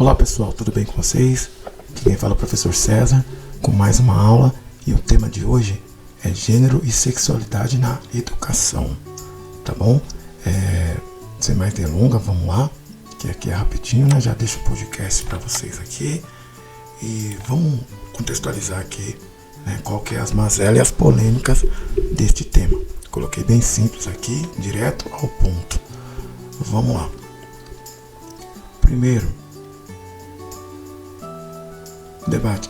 Olá pessoal, tudo bem com vocês? Aqui quem fala é o professor César, com mais uma aula, e o tema de hoje é gênero e sexualidade na educação, tá bom? Sem mais delongas, vamos lá, que aqui é rapidinho, né? Já deixo o podcast para vocês aqui e vamos contextualizar aqui, né, qual que é as mazelas e as polêmicas deste tema. Coloquei bem simples aqui, direto ao ponto. Vamos lá. Primeiro, debate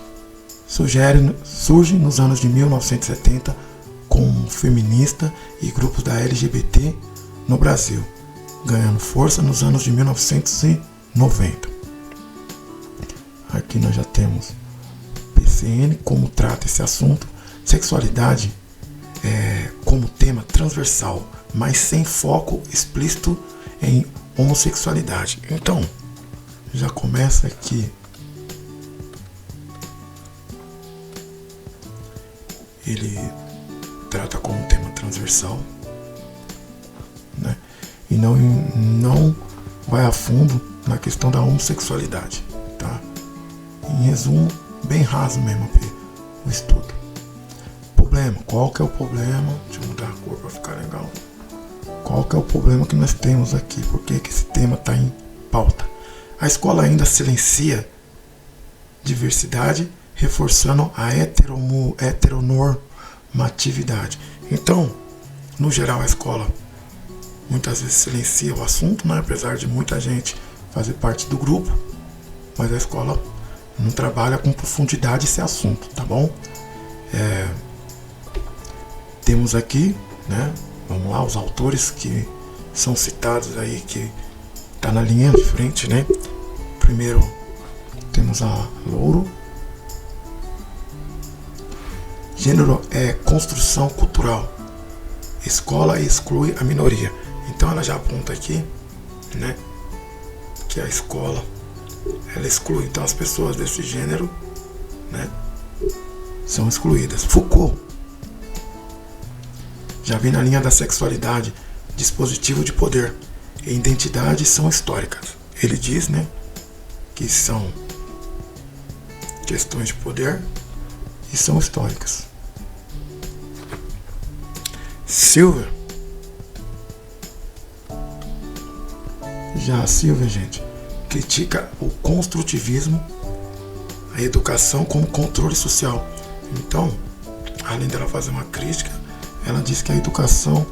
surge nos anos de 1970 com feminista e grupos da LGBT no Brasil, ganhando força nos anos de 1990. Aqui nós já temos PCN, como trata esse assunto, sexualidade como tema transversal, mas sem foco explícito em homossexualidade. Então, já começa aqui. Ele trata como tema transversal, né? E não vai a fundo na questão da homossexualidade, tá? Em resumo, bem raso mesmo o estudo. Problema, qual que é o problema? Deixa eu mudar a cor para ficar legal. Qual que é o problema que nós temos aqui? Por que esse tema está em pauta? A escola ainda silencia diversidade, reforçando a heteronormatividade. Então, no geral, a escola muitas vezes silencia o assunto, né? Apesar de muita gente fazer parte do grupo, mas a escola não trabalha com profundidade esse assunto, tá bom? Temos aqui, né? Vamos lá, os autores que são citados aí, que tá na linha de frente, né? Primeiro temos a Louro. Gênero é construção cultural. Escola exclui a minoria. Então ela já aponta aqui, né, que a escola ela exclui. Então as pessoas desse gênero, né, são excluídas. Foucault já vem na linha da sexualidade, dispositivo de poder e identidade são históricas. Ele diz, né, que são questões de poder e são históricas. Silva. Já a Silva, gente, critica o construtivismo, a educação como controle social. Então, além dela fazer uma crítica, ela diz que a educação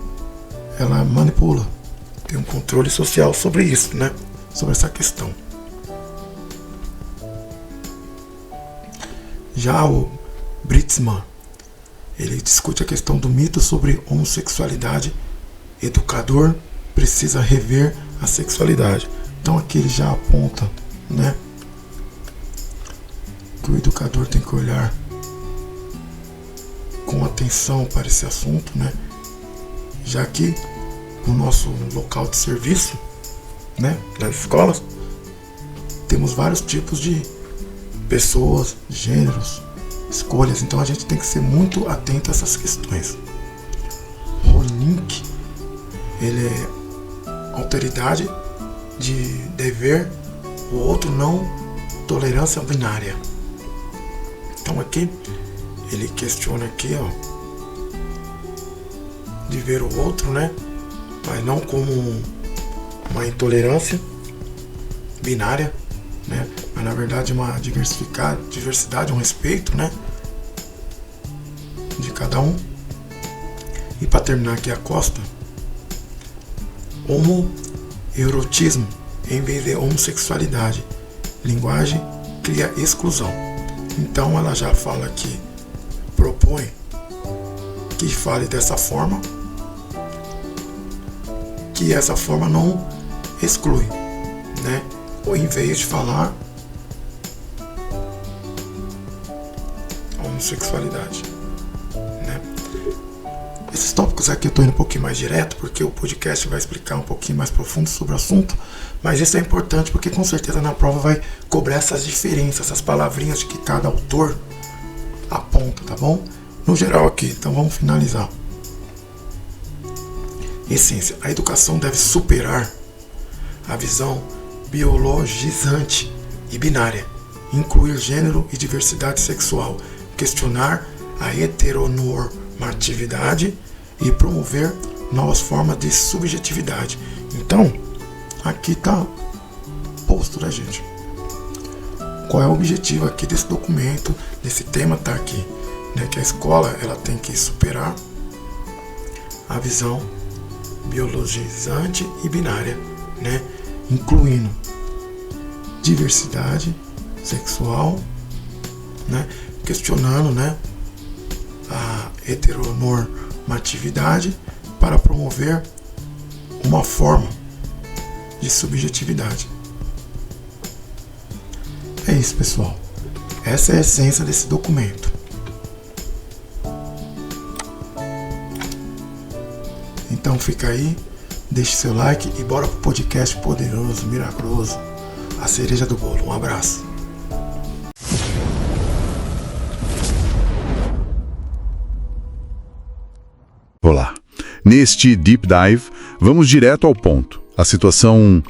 ela manipula, tem um controle social sobre isso, né? Sobre essa questão. Já o Britzman, ele discute a questão do mito sobre homossexualidade. Educador precisa rever a sexualidade. Então aqui ele já aponta, né, que o educador tem que olhar com atenção para esse assunto, né, já que no nosso local de serviço, né, nas escolas, temos vários tipos de pessoas, gêneros, escolhas, então a gente tem que ser muito atento a essas questões. Rolink, ele é alteridade de dever, o outro não, tolerância binária. Então aqui ele questiona aqui, ó, de ver o outro, né, mas não como uma intolerância binária, né, mas na verdade uma diversidade, um respeito, né, de cada um. E para terminar aqui a Costa, homoerotismo em vez de homossexualidade, linguagem cria exclusão. Então ela já fala aqui, propõe que fale dessa forma, que essa forma não exclui, né? Ou em vez de falar homossexualidade, né? Esses tópicos aqui eu estou indo um pouquinho mais direto, porque o podcast vai explicar um pouquinho mais profundo sobre o assunto, mas isso é importante porque com certeza na prova vai cobrar essas diferenças, essas palavrinhas que cada autor aponta, tá bom? No geral aqui, então vamos finalizar. Essência, a educação deve superar a visão biologizante e binária, incluir gênero e diversidade sexual, questionar a heteronormatividade e promover novas formas de subjetividade. Então, aqui está posto, né, gente? Qual é o objetivo aqui desse documento, desse tema está aqui, né? Que a escola ela tem que superar a visão biologizante e binária, né? Incluindo diversidade sexual, né? Questionando, né, a heteronormatividade para promover uma forma de subjetividade. É isso, pessoal. Essa é a essência desse documento. Então fica aí, deixe seu like e bora pro podcast poderoso, milagroso, a cereja do bolo. Um abraço. Olá. Neste Deep Dive, vamos direto ao ponto. A situação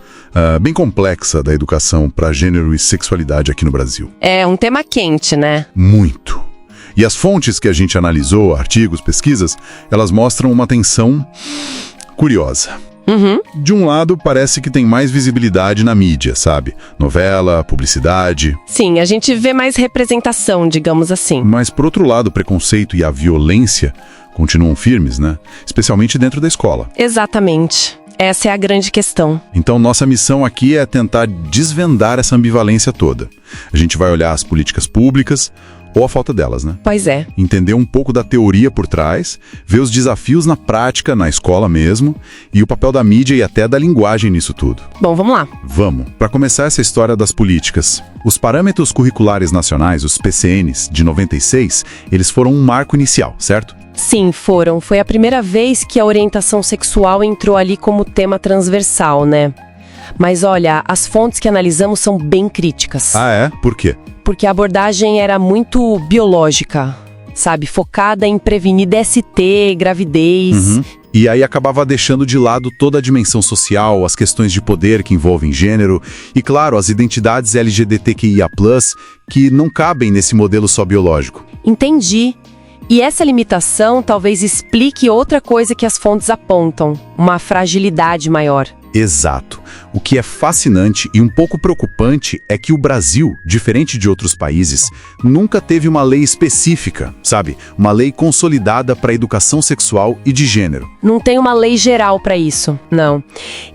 bem complexa da educação para gênero e sexualidade aqui no Brasil. É um tema quente, né? Muito. E as fontes que a gente analisou, artigos, pesquisas, elas mostram uma tensão curiosa. De um lado, parece que tem mais visibilidade na mídia, sabe? Novela, publicidade. Sim, a gente vê mais representação, digamos assim. Mas, por outro lado, o preconceito e a violência continuam firmes, né? Especialmente dentro da escola. Exatamente. Essa é a grande questão. Então, nossa missão aqui é tentar desvendar essa ambivalência toda. A gente vai olhar as políticas públicas, ou a falta delas, né? Pois é. Entender um pouco da teoria por trás, ver os desafios na prática, na escola mesmo, e o papel da mídia e até da linguagem nisso tudo. Bom, vamos lá. Vamos. Para começar essa história das políticas, os Parâmetros Curriculares Nacionais, os PCNs, de 96, eles foram um marco inicial, certo? Sim, foram. Foi a primeira vez que a orientação sexual entrou ali como tema transversal, né? Mas olha, as fontes que analisamos são bem críticas. Ah, é? Por quê? Porque a abordagem era muito biológica, sabe? Focada em prevenir DST, gravidez. E aí acabava deixando de lado toda a dimensão social, as questões de poder que envolvem gênero e, claro, as identidades LGBTQIA+, que não cabem nesse modelo só biológico. Entendi. E essa limitação talvez explique outra coisa que as fontes apontam, uma fragilidade maior. Exato. O que é fascinante e um pouco preocupante é que o Brasil, diferente de outros países, nunca teve uma lei específica, sabe? Uma lei consolidada para a educação sexual e de gênero. Não tem uma lei geral para isso, não.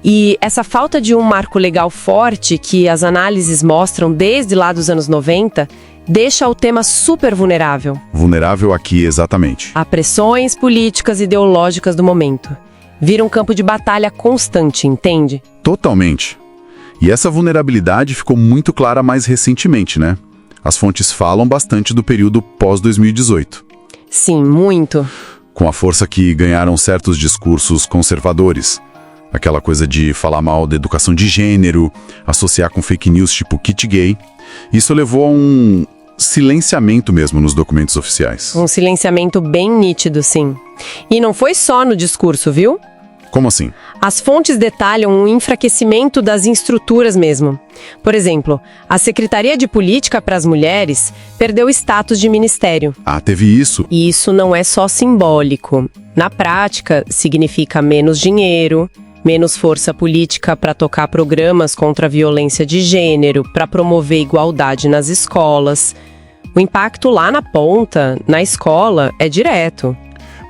E essa falta de um marco legal forte que as análises mostram desde lá dos anos 90... deixa o tema super vulnerável. Vulnerável aqui, exatamente. A pressões políticas e ideológicas do momento. Vira um campo de batalha constante, entende? Totalmente. E essa vulnerabilidade ficou muito clara mais recentemente, né? As fontes falam bastante do período pós-2018. Sim, muito. Com a força que ganharam certos discursos conservadores. Aquela coisa de falar mal da educação de gênero, associar com fake news tipo kit gay. Isso levou a um silenciamento mesmo nos documentos oficiais. Um silenciamento bem nítido, sim. E não foi só no discurso, viu? Como assim? As fontes detalham um enfraquecimento das estruturas mesmo. Por exemplo, a Secretaria de Política para as Mulheres perdeu o status de ministério. Ah, teve isso? E isso não é só simbólico. Na prática, significa menos dinheiro, menos força política para tocar programas contra a violência de gênero, para promover igualdade nas escolas. O impacto lá na ponta, na escola, é direto.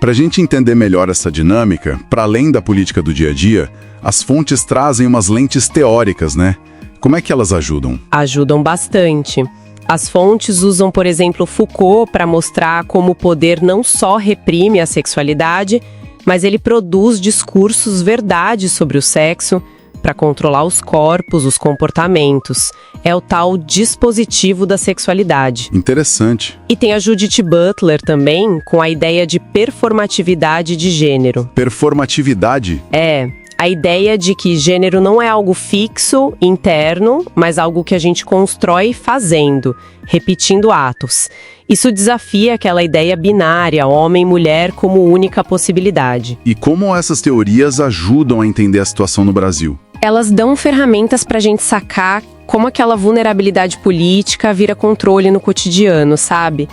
Para a gente entender melhor essa dinâmica, para além da política do dia a dia, as fontes trazem umas lentes teóricas, né? Como é que elas ajudam? Ajudam bastante. As fontes usam, por exemplo, Foucault para mostrar como o poder não só reprime a sexualidade, mas ele produz discursos verdade sobre o sexo para controlar os corpos, os comportamentos. É o tal dispositivo da sexualidade. Interessante. E tem a Judith Butler também, com a ideia de performatividade de gênero. Performatividade? É, a ideia de que gênero não é algo fixo, interno, mas algo que a gente constrói fazendo, repetindo atos. Isso desafia aquela ideia binária, homem e mulher como única possibilidade. E como essas teorias ajudam a entender a situação no Brasil? Elas dão ferramentas pra gente sacar como aquela vulnerabilidade política vira controle no cotidiano, sabe?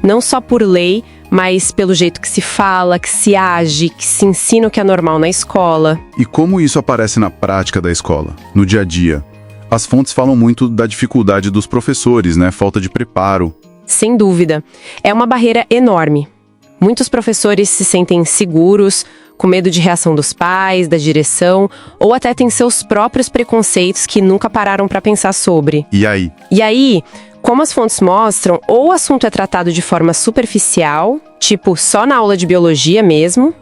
Não só por lei, mas pelo jeito que se fala, que se age, que se ensina o que é normal na escola. E como isso aparece na prática da escola, no dia a dia? As fontes falam muito da dificuldade dos professores, né? Falta de preparo. Sem dúvida. É uma barreira enorme. Muitos professores se sentem inseguros, com medo de reação dos pais, da direção, ou até têm seus próprios preconceitos que nunca pararam para pensar sobre. E aí? E aí, como as fontes mostram, ou o assunto é tratado de forma superficial, tipo só na aula de biologia mesmo,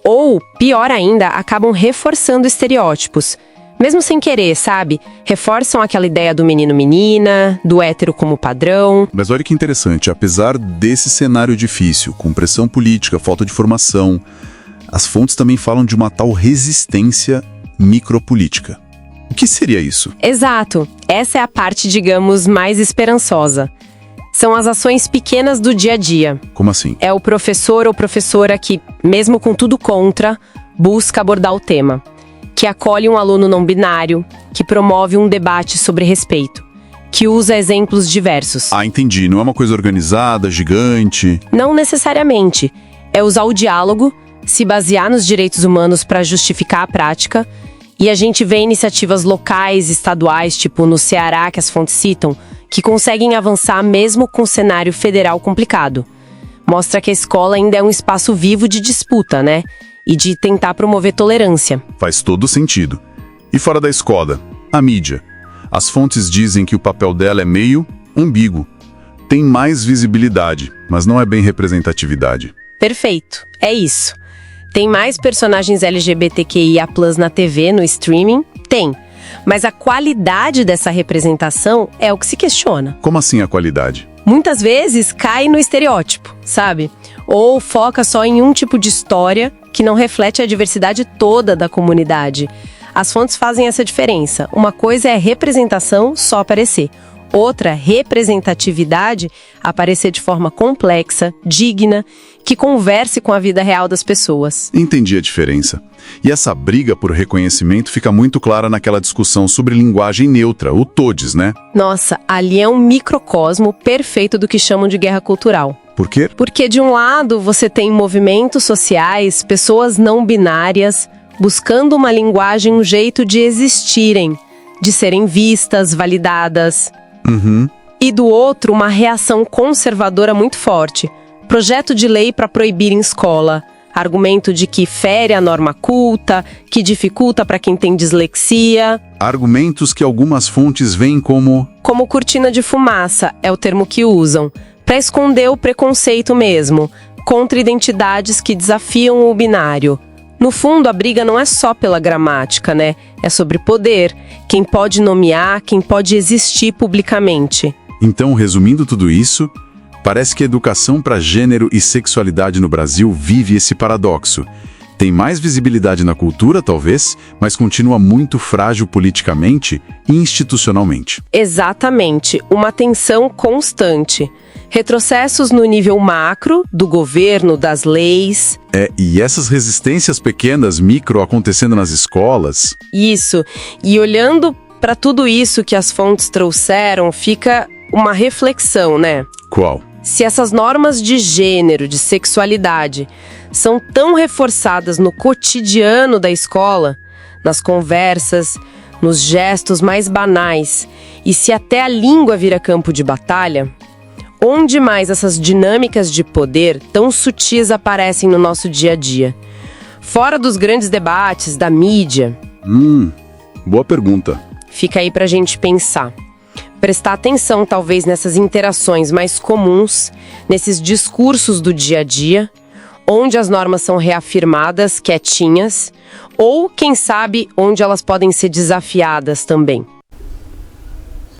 ou, pior ainda, acabam reforçando estereótipos. Mesmo sem querer, sabe? Reforçam aquela ideia do menino-menina, do hétero como padrão. Mas olha que interessante, apesar desse cenário difícil, com pressão política, falta de formação, as fontes também falam de uma tal resistência micropolítica. O que seria isso? Exato. Essa é a parte, digamos, mais esperançosa. São as ações pequenas do dia a dia. Como assim? É o professor ou professora que, mesmo com tudo contra, busca abordar o tema. Que acolhe um aluno não binário, que promove um debate sobre respeito, que usa exemplos diversos. Ah, entendi. Não é uma coisa organizada, gigante. Não necessariamente. É usar o diálogo, se basear nos direitos humanos para justificar a prática, e a gente vê iniciativas locais, estaduais, tipo no Ceará, que as fontes citam, que conseguem avançar mesmo com o cenário federal complicado. Mostra que a escola ainda é um espaço vivo de disputa, né? E de tentar promover tolerância. Faz todo sentido. E fora da escola, a mídia. As fontes dizem que o papel dela é meio ambíguo. Tem mais visibilidade, mas não é bem representatividade. Perfeito, é isso. Tem mais personagens LGBTQIA+ na TV, no streaming? Tem. Mas a qualidade dessa representação é o que se questiona. Como assim a qualidade? Muitas vezes cai no estereótipo, sabe? Ou foca só em um tipo de história que não reflete a diversidade toda da comunidade. As fontes fazem essa diferença. Uma coisa é representação só aparecer. Outra, representatividade, aparecer de forma complexa, digna, que converse com a vida real das pessoas. Entendi a diferença. E essa briga por reconhecimento fica muito clara naquela discussão sobre linguagem neutra, o TODES, né? Nossa, ali é um microcosmo perfeito do que chamam de guerra cultural. Por quê? Porque, de um lado, você tem movimentos sociais, pessoas não binárias, buscando uma linguagem, um jeito de existirem, de serem vistas, validadas. E do outro, uma reação conservadora muito forte. Projeto de lei para proibir em escola. Argumento de que fere a norma culta, que dificulta para quem tem dislexia. Argumentos que algumas fontes veem como cortina de fumaça, é o termo que usam. Para esconder o preconceito mesmo, contra identidades que desafiam o binário. No fundo, a briga não é só pela gramática, né? É sobre poder, quem pode nomear, quem pode existir publicamente. Então, resumindo tudo isso, parece que a educação para gênero e sexualidade no Brasil vive esse paradoxo. Tem mais visibilidade na cultura, talvez, mas continua muito frágil politicamente e institucionalmente. Exatamente, uma tensão constante. Retrocessos no nível macro, do governo, das leis. E essas resistências pequenas, micro, acontecendo nas escolas. Isso, e olhando para tudo isso que as fontes trouxeram, fica uma reflexão, né? Qual? Se essas normas de gênero, de sexualidade, são tão reforçadas no cotidiano da escola, nas conversas, nos gestos mais banais, e se até a língua vira campo de batalha, onde mais essas dinâmicas de poder tão sutis aparecem no nosso dia a dia? Fora dos grandes debates, da mídia? Boa pergunta. Fica aí pra gente pensar. Prestar atenção, talvez, nessas interações mais comuns, nesses discursos do dia a dia, onde as normas são reafirmadas, quietinhas, ou, quem sabe, onde elas podem ser desafiadas também.